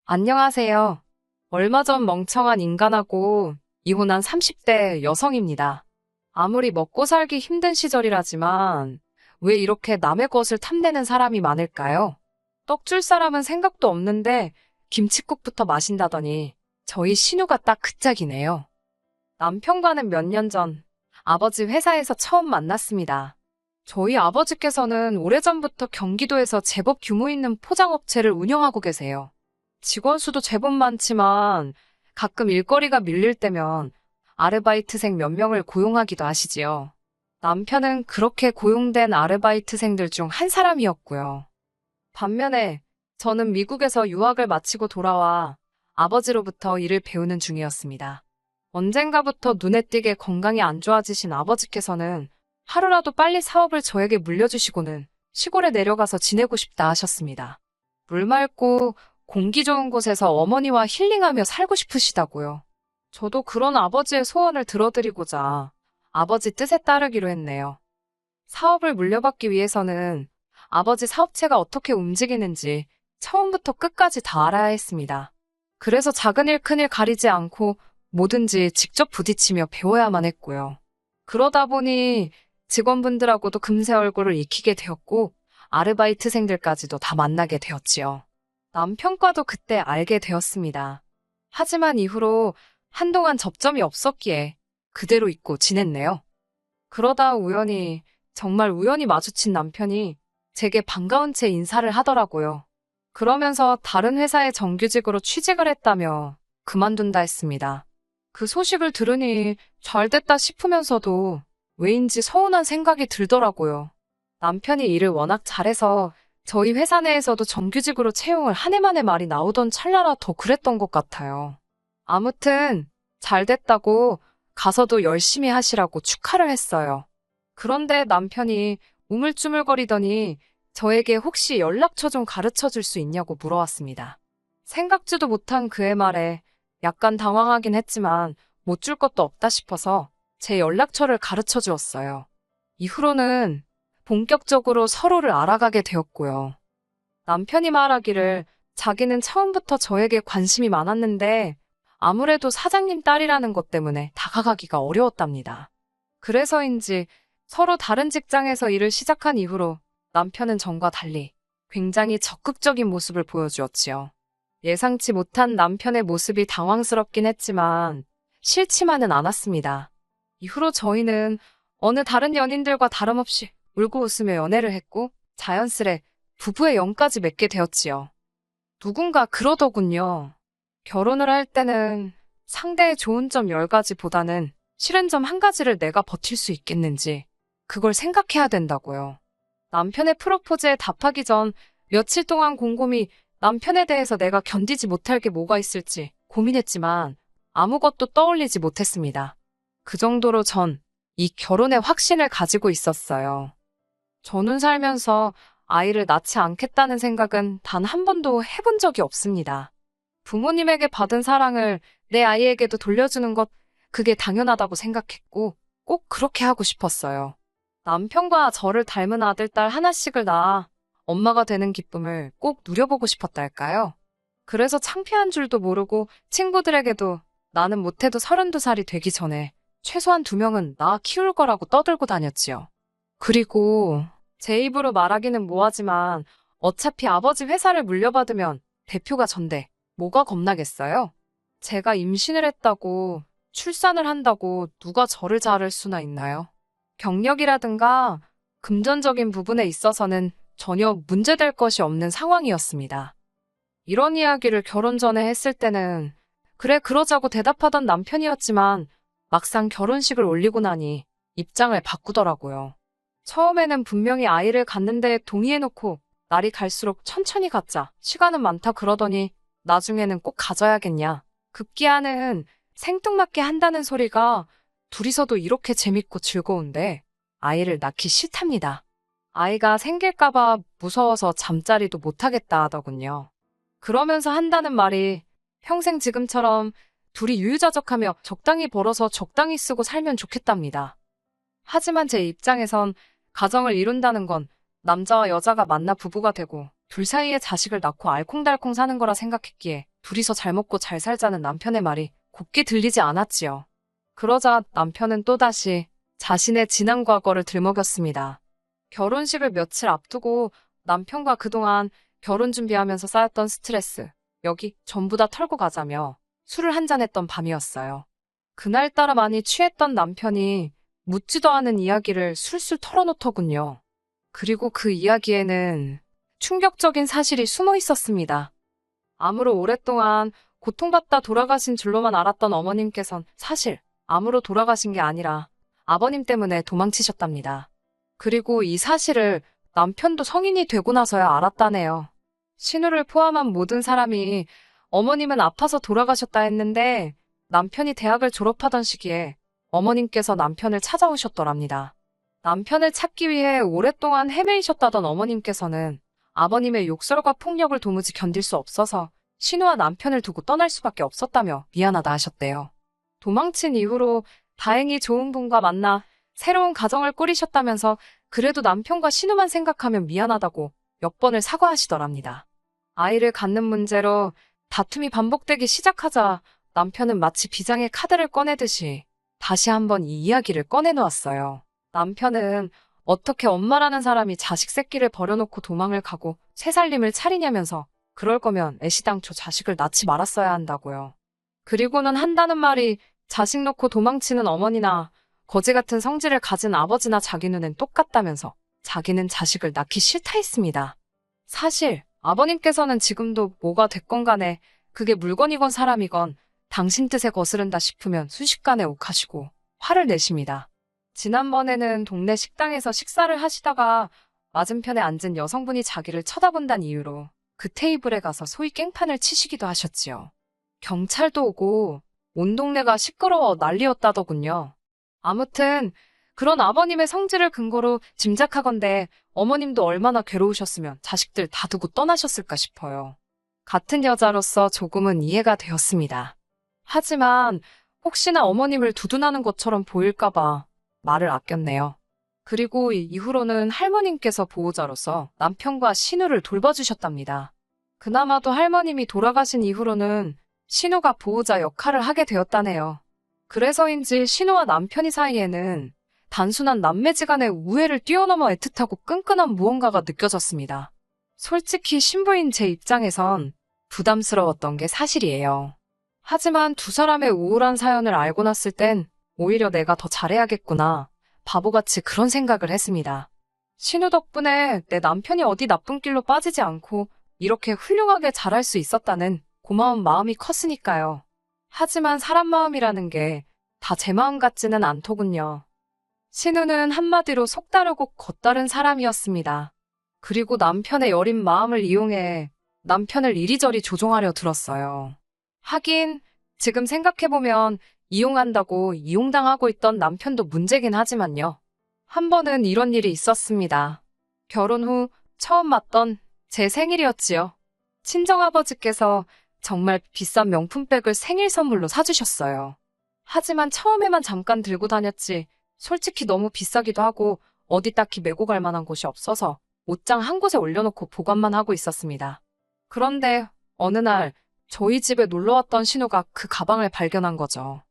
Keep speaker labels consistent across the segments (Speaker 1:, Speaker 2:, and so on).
Speaker 1: 안녕하세요. 얼마 전 멍청한 인간하고 이혼한 30대 여성입니다. 아무리 먹고 살기 힘든 시절이라지만 왜 이렇게 남의 것을 탐내는 사람이 많을까요? 떡 줄 사람은 생각도 없는데 김칫국부터 마신다더니 저희 신우가 딱 그 짝이네요. 남편과는 몇 년 전 아버지 회사에서 처음 만났습니다. 저희 아버지께서는 오래전부터 경기도에서 제법 규모 있는 포장업체를 운영하고 계세요. 직원 수도 제법 많지만 가끔 일거리가 밀릴 때면 아르바이트생 몇 명을 고용하기도 하시지요. 남편은 그렇게 고용된 아르바이트생들 중 한 사람이었고요. 반면에 저는 미국에서 유학을 마치고 돌아와 아버지로부터 일을 배우는 중이었습니다. 언젠가부터 눈에 띄게 건강이 안 좋아지신 아버지께서는 하루라도 빨리 사업을 저에게 물려주시고는 시골에 내려가서 지내고 싶다 하셨습니다. 물 맑고 공기 좋은 곳에서 어머니와 힐링하며 살고 싶으시다고요. 저도 그런 아버지의 소원을 들어드리고자 아버지 뜻에 따르기로 했네요. 사업을 물려받기 위해서는 아버지 사업체가 어떻게 움직이는지 처음부터 끝까지 다 알아야 했습니다. 그래서 작은 일, 큰 일 가리지 않고 뭐든지 직접 부딪히며 배워야만 했고요. 그러다 보니 직원분들하고도 금세 얼굴을 익히게 되었고 아르바이트생들까지도 다 만나게 되었지요. 남편과도 그때 알게 되었습니다. 하지만 이후로 한동안 접점이 없었기에 그대로 잊고 지냈네요. 그러다 우연히, 정말 우연히 마주친 남편이 제게 반가운 채 인사를 하더라고요. 그러면서 다른 회사에 정규직으로 취직을 했다며 그만둔다 했습니다. 그 소식을 들으니 잘 됐다 싶으면서도 왜인지 서운한 생각이 들더라고요. 남편이 일을 워낙 잘해서 저희 회사 내에서도 정규직으로 채용을 한 해 만에 말이 나오던 찰나라 더 그랬던 것 같아요. 아무튼 잘 됐다고 가서도 열심히 하시라고 축하를 했어요. 그런데 남편이 우물쭈물거리더니 저에게 혹시 연락처 좀 가르쳐 줄 수 있냐고 물어왔습니다. 생각지도 못한 그의 말에 약간 당황하긴 했지만 못 줄 것도 없다 싶어서 제 연락처를 가르쳐 주었어요. 이후로는 본격적으로 서로를 알아가게 되었고요. 남편이 말하기를 자기는 처음부터 저에게 관심이 많았는데 아무래도 사장님 딸이라는 것 때문에 다가가기가 어려웠답니다. 그래서인지 서로 다른 직장에서 일을 시작한 이후로 남편은 전과 달리 굉장히 적극적인 모습을 보여주었지요. 예상치 못한 남편의 모습이 당황스럽긴 했지만 싫지만은 않았습니다. 이후로 저희는 어느 다른 연인들과 다름없이 울고 웃으며 연애를 했고 자연스레 부부의 영까지 맺게 되었지요. 누군가 그러더군요. 결혼을 할 때는 상대의 좋은 점 10가지보다는 싫은 점 1가지를 내가 버틸 수 있겠는지 그걸 생각해야 된다고요. 남편의 프로포즈에 답하기 전 며칠 동안 곰곰이 남편에 대해서 내가 견디지 못할 게 뭐가 있을지 고민했지만 아무것도 떠올리지 못했습니다. 그 정도로 전 이 결혼에 확신을 가지고 있었어요. 저는 살면서 아이를 낳지 않겠다는 생각은 단 한 번도 해본 적이 없습니다. 부모님에게 받은 사랑을 내 아이에게도 돌려주는 것, 그게 당연하다고 생각했고 꼭 그렇게 하고 싶었어요. 남편과 저를 닮은 아들, 딸 하나씩을 낳아 엄마가 되는 기쁨을 꼭 누려보고 싶었달까요? 그래서 창피한 줄도 모르고 친구들에게도 나는 못해도 32살이 되기 전에 최소한 2명은 낳아 키울 거라고 떠들고 다녔지요. 그리고 제 입으로 말하기는 뭐하지만 어차피 아버지 회사를 물려받으면 대표가 전데 뭐가 겁나겠어요? 제가 임신을 했다고 출산을 한다고 누가 저를 자를 수나 있나요? 경력이라든가 금전적인 부분에 있어서는 전혀 문제될 것이 없는 상황이었습니다. 이런 이야기를 결혼 전에 했을 때는 그래 그러자고 대답하던 남편이었지만 막상 결혼식을 올리고 나니 입장을 바꾸더라고요. 처음에는 분명히 아이를 갖는 데 동의해놓고 날이 갈수록 천천히 갖자, 시간은 많다 그러더니 나중에는 꼭 가져야겠냐. 급기야는 생뚱맞게 한다는 소리가 둘이서도 이렇게 재밌고 즐거운데 아이를 낳기 싫답니다. 아이가 생길까봐 무서워서 잠자리도 못하겠다 하더군요. 그러면서 한다는 말이 평생 지금처럼 둘이 유유자적하며 적당히 벌어서 적당히 쓰고 살면 좋겠답니다. 하지만 제 입장에선 가정을 이룬다는 건 남자와 여자가 만나 부부가 되고 둘 사이에 자식을 낳고 알콩달콩 사는 거라 생각했기에 둘이서 잘 먹고 잘 살자는 남편의 말이 곱게 들리지 않았지요. 그러자 남편은 또다시 자신의 지난 과거를 들먹였습니다. 결혼식을 며칠 앞두고 남편과 그동안 결혼 준비하면서 쌓였던 스트레스, 여기 전부 다 털고 가자며 술을 한잔 했던 밤이었어요. 그날따라 많이 취했던 남편이 묻지도 않은 이야기를 술술 털어놓더군요. 그리고 그 이야기에는 충격적인 사실이 숨어 있었습니다. 암으로 오랫동안 고통받다 돌아가신 줄로만 알았던 어머님께선 사실 암으로 돌아가신 게 아니라 아버님 때문에 도망치셨답니다. 그리고 이 사실을 남편도 성인이 되고 나서야 알았다네요. 신우를 포함한 모든 사람이 어머님은 아파서 돌아가셨다 했는데 남편이 대학을 졸업하던 시기에 어머님께서 남편을 찾아오셨더랍니다. 남편을 찾기 위해 오랫동안 헤매이셨다던 어머님께서는 아버님의 욕설과 폭력을 도무지 견딜 수 없어서 신우와 남편을 두고 떠날 수밖에 없었다며 미안하다 하셨대요. 도망친 이후로 다행히 좋은 분과 만나 새로운 가정을 꾸리셨다면서 그래도 남편과 신우만 생각하면 미안하다고 몇 번을 사과하시더랍니다. 아이를 갖는 문제로 다툼이 반복되기 시작하자 남편은 마치 비장의 카드를 꺼내듯이 다시 한번 이 이야기를 꺼내놓았어요. 남편은 어떻게 엄마라는 사람이 자식 새끼를 버려놓고 도망을 가고 새 살림을 차리냐면서 그럴 거면 애시당초 자식을 낳지 말았어야 한다고요. 그리고는 한다는 말이 자식 놓고 도망치는 어머니나 거지 같은 성질을 가진 아버지나 자기 눈엔 똑같다면서 자기는 자식을 낳기 싫다 했습니다. 사실 아버님께서는 지금도 뭐가 됐건 간에 그게 물건이건 사람이건 당신 뜻에 거스른다 싶으면 순식간에 욱하시고 화를 내십니다. 지난번에는 동네 식당에서 식사를 하시다가 맞은편에 앉은 여성분이 자기를 쳐다본다는 이유로 그 테이블에 가서 소위 깽판을 치시기도 하셨지요. 경찰도 오고 온 동네가 시끄러워 난리였다더군요. 아무튼 그런 아버님의 성질을 근거로 짐작하건대 어머님도 얼마나 괴로우셨으면 자식들 다 두고 떠나셨을까 싶어요. 같은 여자로서 조금은 이해가 되었습니다. 하지만 혹시나 어머님을 두둔하는 것처럼 보일까봐 말을 아꼈네요. 그리고 이후로는 할머님께서 보호자로서 남편과 신우를 돌봐주셨답니다. 그나마도 할머님이 돌아가신 이후로는 신우가 보호자 역할을 하게 되었다네요. 그래서인지 신우와 남편이 사이에는 단순한 남매지간의 우애를 뛰어넘어 애틋하고 끈끈한 무언가가 느껴졌습니다. 솔직히 신부인 제 입장에선 부담스러웠던 게 사실이에요. 하지만 두 사람의 우울한 사연을 알고 났을 땐 오히려 내가 더 잘해야겠구나. 바보같이 그런 생각을 했습니다. 신우 덕분에 내 남편이 어디 나쁜 길로 빠지지 않고 이렇게 훌륭하게 자랄 수 있었다는 고마운 마음이 컸으니까요. 하지만 사람 마음이라는 게 다 제 마음 같지는 않더군요. 신우는 한마디로 속다르고 겉다른 사람이었습니다. 그리고 남편의 여린 마음을 이용해 남편을 이리저리 조종하려 들었어요. 하긴 지금 생각해보면 이용한다고 이용당하고 있던 남편도 문제긴 하지만요. 한 번은 이런 일이 있었습니다. 결혼 후 처음 맞던 제 생일이었지요. 친정아버지께서 정말 비싼 명품백을 생일 선물로 사주셨어요. 하지만 처음에만 잠깐 들고 다녔지 솔직히 너무 비싸기도 하고 어디 딱히 메고 갈 만한 곳이 없어서 옷장 한 곳에 올려놓고 보관만 하고 있었습니다. 그런데 어느 날 저희 집에 놀러왔던 신우가 그 가방을 발견한 거죠.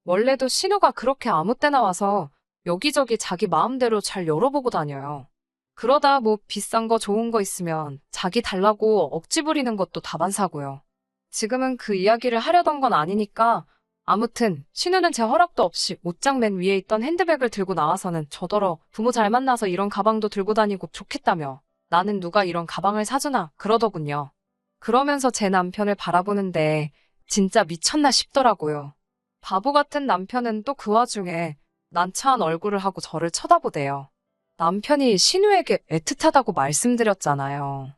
Speaker 1: 원래도 신우가 그렇게 아무 때나 와서 여기저기 자기 마음대로 잘 열어보고 다녀요. 그러다 뭐 비싼 거 좋은 거 있으면 자기 달라고 억지 부리는 것도 다반사고요. 지금은 그 이야기를 하려던 건 아니니까 아무튼 신우는 제 허락도 없이 옷장 맨 위에 있던 핸드백을 들고 나와서는 저더러 부모 잘 만나서 이런 가방도 들고 다니고 좋겠다며 나는 누가 이런 가방을 사주나 그러더군요. 그러면서 제 남편을 바라보는데 진짜 미쳤나 싶더라고요. 바보 같은 남편은 또 그 와중에 난처한 얼굴을 하고 저를 쳐다보대요. 남편이 신우에게 애틋하다고 말씀드렸잖아요.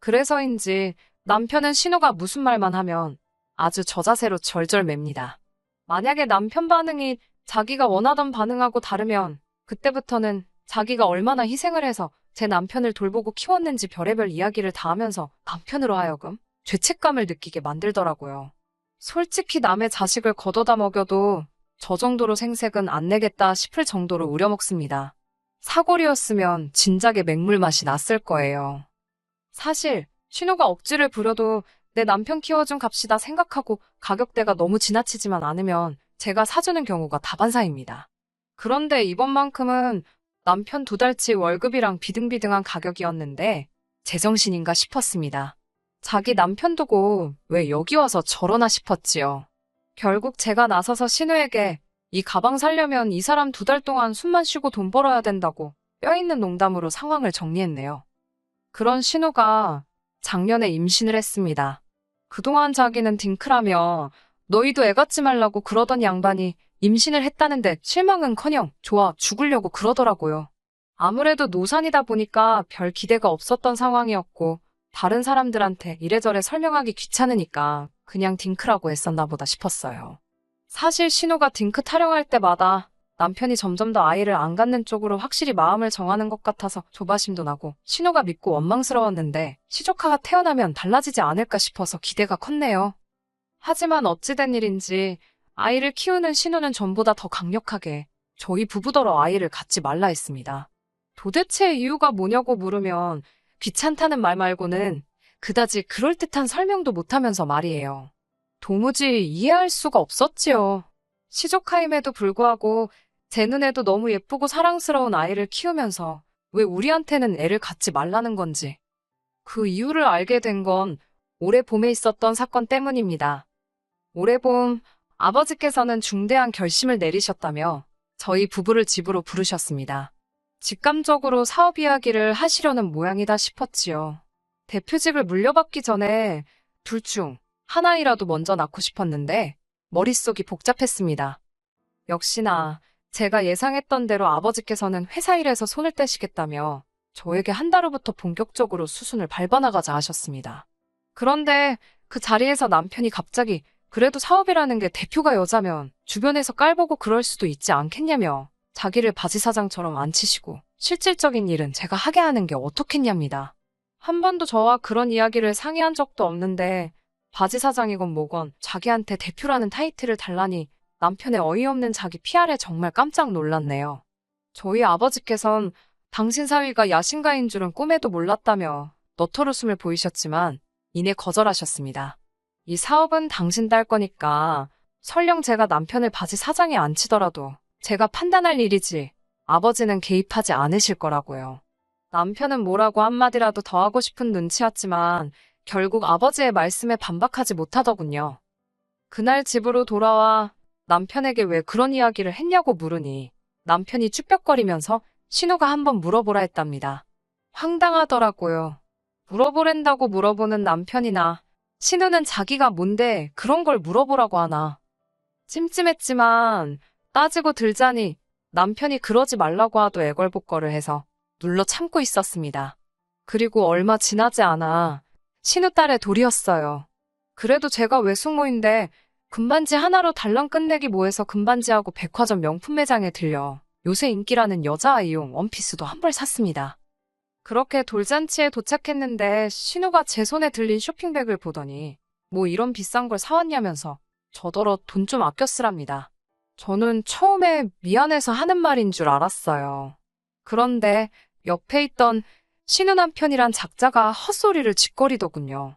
Speaker 1: 그래서인지 남편은 신우가 무슨 말만 하면 아주 저자세로 절절맵니다. 만약에 남편 반응이 자기가 원하던 반응하고 다르면 그때부터는 자기가 얼마나 희생을 해서 제 남편을 돌보고 키웠는지 별의별 이야기를 다 하면서 남편으로 하여금 죄책감을 느끼게 만들더라고요. 솔직히 남의 자식을 걷어다 먹여도 저 정도로 생색은 안 내겠다 싶을 정도로 우려먹습니다. 사골이었으면 진작에 맹물 맛이 났을 거예요. 사실 신우가 억지를 부려도 내 남편 키워준 값이다 생각하고 가격대가 너무 지나치지만 않으면 제가 사주는 경우가 다반사입니다. 그런데 이번만큼은 남편 2달치 월급이랑 비등비등한 가격이었는데 제정신인가 싶었습니다. 자기 남편 두고 왜 여기 와서 저러나 싶었지요. 결국 제가 나서서 신우에게 이 가방 사려면 이 사람 2달 동안 숨만 쉬고 돈 벌어야 된다고 뼈있는 농담으로 상황을 정리했네요. 그런 신우가 작년에 임신을 했습니다. 그동안 자기는 딩크라며 너희도 애 갖지 말라고 그러던 양반이 임신을 했다는데 실망은커녕 좋아 죽으려고 그러더라고요. 아무래도 노산이다 보니까 별 기대가 없었던 상황이었고 다른 사람들한테 이래저래 설명하기 귀찮으니까 그냥 딩크라고 했었나 보다 싶었어요. 사실 신우가 딩크 타령할 때마다 남편이 점점 더 아이를 안 갖는 쪽으로 확실히 마음을 정하는 것 같아서 조바심도 나고 신우가 믿고 원망스러웠는데 시조카가 태어나면 달라지지 않을까 싶어서 기대가 컸네요. 하지만 어찌된 일인지 아이를 키우는 신우는 전보다 더 강력하게 저희 부부더러 아이를 갖지 말라 했습니다. 도대체 이유가 뭐냐고 물으면 귀찮다는 말 말고는 그다지 그럴듯한 설명도 못하면서 말이에요. 도무지 이해할 수가 없었지요. 시조카임에도 불구하고 제 눈에도 너무 예쁘고 사랑스러운 아이를 키우면서 왜 우리한테는 애를 갖지 말라는 건지. 그 이유를 알게 된 건 올해 봄에 있었던 사건 때문입니다. 올해 봄 아버지께서는 중대한 결심을 내리셨다며 저희 부부를 집으로 부르셨습니다. 직감적으로 사업 이야기를 하시려는 모양이다 싶었지요. 대표직을 물려받기 전에 둘 중 하나이라도 먼저 낳고 싶었는데 머릿속이 복잡했습니다. 역시나 제가 예상했던 대로 아버지께서는 회사 일에서 손을 떼시겠다며 저에게 한 달 후부터 본격적으로 수순을 밟아나가자 하셨습니다. 그런데 그 자리에서 남편이 갑자기 그래도 사업이라는 게 대표가 여자면 주변에서 깔보고 그럴 수도 있지 않겠냐며 자기를 바지사장처럼 앉히시고 실질적인 일은 제가 하게 하는 게 어떻겠냐입니다. 한 번도 저와 그런 이야기를 상의한 적도 없는데 바지사장이건 뭐건 자기한테 대표라는 타이틀을 달라니 남편의 어이없는 자기 PR에 정말 깜짝 놀랐네요. 저희 아버지께선 당신 사위가 야신가인 줄은 꿈에도 몰랐다며 너털웃음을 보이셨지만 이내 거절하셨습니다. 이 사업은 당신 딸 거니까 설령 제가 남편을 바지사장에 앉히더라도 제가 판단할 일이지 아버지는 개입하지 않으실 거라고요. 남편은 뭐라고 한마디라도 더 하고 싶은 눈치였지만 결국 아버지의 말씀에 반박하지 못하더군요. 그날 집으로 돌아와 남편에게 왜 그런 이야기를 했냐고 물으니 남편이 쭈뼛거리면서 신우가 한번 물어보라 했답니다. 황당하더라고요. 물어보랜다고 물어보는 남편이나 신우는 자기가 뭔데 그런 걸 물어보라고 하나. 찜찜했지만 따지고 들자니 남편이 그러지 말라고 하도 애걸복걸을 해서 눌러 참고 있었습니다. 그리고 얼마 지나지 않아 신우 딸의 돌이었어요. 그래도 제가 외숙모인데 금반지 하나로 달랑 끝내기 뭐해서 금반지하고 백화점 명품 매장에 들려 요새 인기라는 여자아이용 원피스도 한 벌 샀습니다. 그렇게 돌잔치에 도착했는데 신우가 제 손에 들린 쇼핑백을 보더니 뭐 이런 비싼 걸 사왔냐면서 저더러 돈 좀 아껴 쓰랍니다. 저는 처음에 미안해서 하는 말인 줄 알았어요. 그런데 옆에 있던 신우 남편이란 작자가 헛소리를 짓거리더군요.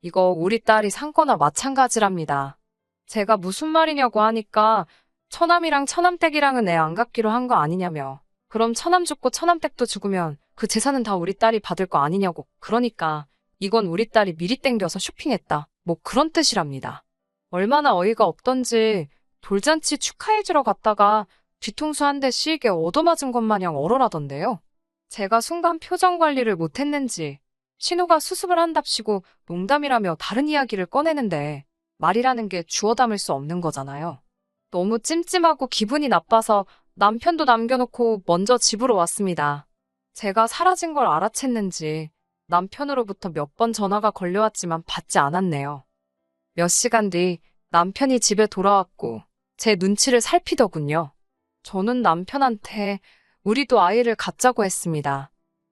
Speaker 1: 이거 우리 딸이 산 거나 마찬가지랍니다. 제가 무슨 말이냐고 하니까 처남이랑 처남댁이랑은 애 안 갖기로 한 거 아니냐며 그럼 처남 죽고 처남댁도 죽으면 그 재산은 다 우리 딸이 받을 거 아니냐고 그러니까 이건 우리 딸이 미리 땡겨서 쇼핑했다 뭐 그런 뜻이랍니다. 얼마나 어이가 없던지 돌잔치 축하해주러 갔다가 뒤통수 한 대 시게 얻어맞은 것 마냥 얼얼하던데요. 제가 순간 표정 관리를 못했는지 신우가 수습을 한답시고 농담이라며 다른 이야기를 꺼내는데 말이라는 게 주워 담을 수 없는 거잖아요. 너무 찜찜하고 기분이 나빠서 남편도 남겨놓고 먼저 집으로 왔습니다. 제가 사라진 걸 알아챘는지 남편으로부터 몇 번 전화가 걸려왔지만 받지 않았네요. 몇 시간 뒤 남편이 집에 돌아왔고 제 눈치를 살피더군요. 저는 남편한테 우리도 아이를 갖자고 했습니다.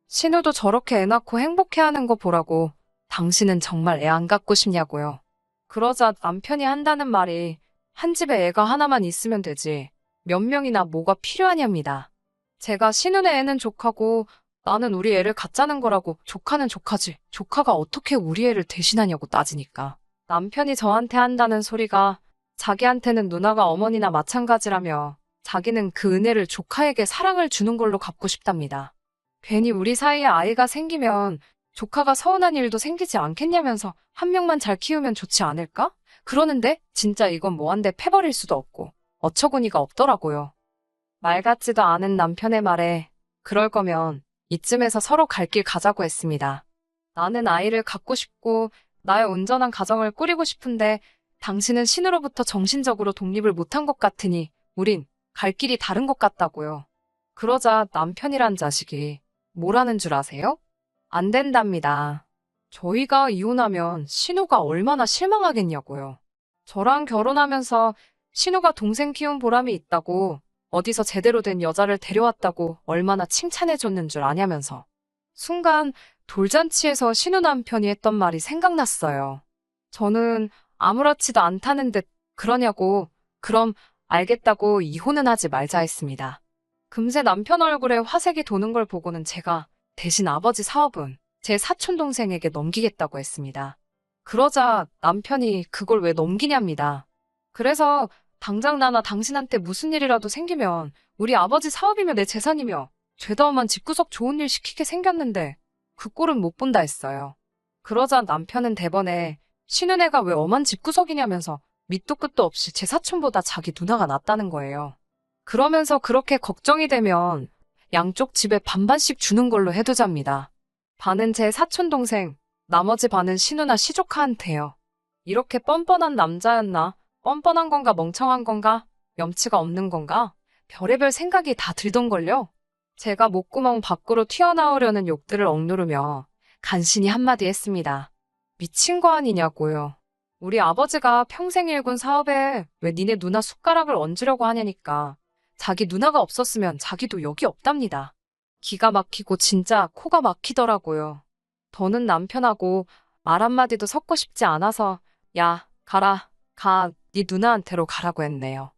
Speaker 1: 신우도 저렇게 애 낳고 행복해하는 거 보라고 당신은 정말 애 안 갖고 싶냐고요. 그러자 남편이 한다는 말이 한 집에 애가 하나만 있으면 되지 몇 명이나 뭐가 필요하냐입니다. 제가 신우네 애는 족하고 나는 우리 애를 갖자는 거라고 조카는 조카지. 조카가 어떻게 우리 애를 대신하냐고 따지니까. 남편이 저한테 한다는 소리가 자기한테는 누나가 어머니나 마찬가지라며 자기는 그 은혜를 조카에게 사랑을 주는 걸로 갚고 싶답니다. 괜히 우리 사이에 아이가 생기면 조카가 서운한 일도 생기지 않겠냐면서 한 명만 잘 키우면 좋지 않을까? 그러는데 진짜 이건 뭐 한 대 패버릴 수도 없고 어처구니가 없더라고요. 말 같지도 않은 남편의 말에 그럴 거면 이쯤에서 서로 갈 길 가자고 했습니다. 나는 아이를 갖고 싶고 나의 온전한 가정을 꾸리고 싶은데 당신은 신우로부터 정신적으로 독립을 못한 것 같으니 우린 갈 길이 다른 것 같다고요. 그러자 남편이란 자식이 뭐라는 줄 아세요? 안 된답니다. 저희가 이혼하면 신우가 얼마나 실망하겠냐고요. 저랑 결혼하면서 신우가 동생 키운 보람이 있다고 어디서 제대로 된 여자를 데려왔다고 얼마나 칭찬해줬는 줄 아냐면서. 순간 돌잔치에서 신우 남편이 했던 말이 생각났어요. 저는 아무렇지도 않다는 듯 그러냐고 그럼 알겠다고 이혼은 하지 말자 했습니다. 금세 남편 얼굴에 화색이 도는 걸 보고는 제가 대신 아버지 사업은 제 사촌동생에게 넘기겠다고 했습니다. 그러자 남편이 그걸 왜 넘기냐입니다. 그래서 당장 나나 당신한테 무슨 일이라도 생기면 우리 아버지 사업이며 내 재산이며 죄다 엄한 집구석 좋은 일 시키게 생겼는데 그 꼴은 못 본다 했어요. 그러자 남편은 대번에 신은혜가 왜 엄한 집구석이냐면서 밑도 끝도 없이 제 사촌보다 자기 누나가 낫다는 거예요. 그러면서 그렇게 걱정이 되면 양쪽 집에 반반씩 주는 걸로 해두자입니다. 반은 제 사촌동생, 나머지 반은 신우나 시조카한테요. 이렇게 뻔뻔한 남자였나? 뻔뻔한 건가 멍청한 건가? 염치가 없는 건가? 별의별 생각이 다 들던걸요. 제가 목구멍 밖으로 튀어나오려는 욕들을 억누르며 간신히 한마디 했습니다. 미친 거 아니냐고요. 우리 아버지가 평생 일군 사업에 왜 니네 누나 숟가락을 얹으려고 하냐니까. 자기 누나가 없었으면 자기도 여기 없답니다. 기가 막히고 진짜 코가 막히더라고요. 더는 남편하고 말 한마디도 섞고 싶지 않아서 야, 가라, 가, 네 누나한테로 가라고 했네요.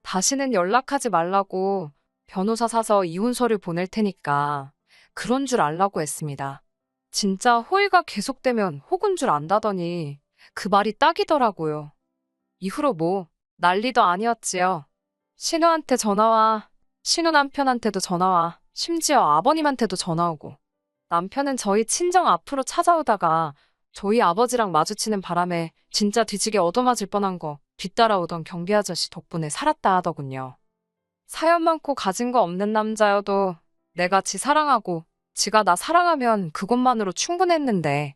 Speaker 1: 다시는 연락하지 말라고 변호사 사서 이혼 서류 보낼 테니까 그런 줄 알라고 했습니다. 진짜 호의가 계속되면 혹은 줄 안다더니 그 말이 딱이더라고요. 이후로 뭐 난리도 아니었지요. 신우한테 전화와, 신우 남편한테도 전화와, 심지어 아버님한테도 전화 오고. 남편은 저희 친정 앞으로 찾아오다가 저희 아버지랑 마주치는 바람에 진짜 뒤지게 얻어맞을 뻔한 거 뒤따라오던 경비 아저씨 덕분에 살았다 하더군요. 사연 많고 가진 거 없는 남자여도 내가 지 사랑하고 지가 나 사랑하면 그것만으로 충분했는데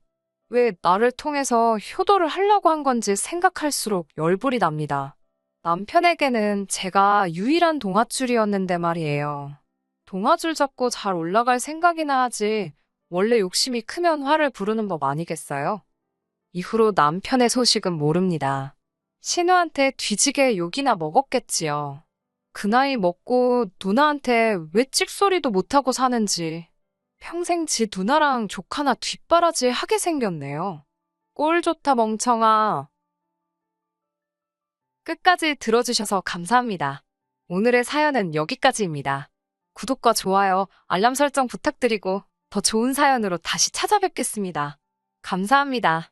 Speaker 1: 왜 나를 통해서 효도를 하려고 한 건지 생각할수록 열불이 납니다. 남편에게는 제가 유일한 동아줄이었는데 말이에요. 동아줄 잡고 잘 올라갈 생각이나 하지 원래 욕심이 크면 화를 부르는 법 아니겠어요? 이후로 남편의 소식은 모릅니다. 신우한테 뒤지게 욕이나 먹었겠지요. 그 나이 먹고 누나한테 왜 찍소리도 못하고 사는지 평생 지 누나랑 조카나 뒷바라지 하게 생겼네요. 꼴 좋다 멍청아. 끝까지 들어주셔서 감사합니다. 오늘의 사연은 여기까지입니다. 구독과 좋아요, 알람 설정 부탁드리고 더 좋은 사연으로 다시 찾아뵙겠습니다. 감사합니다.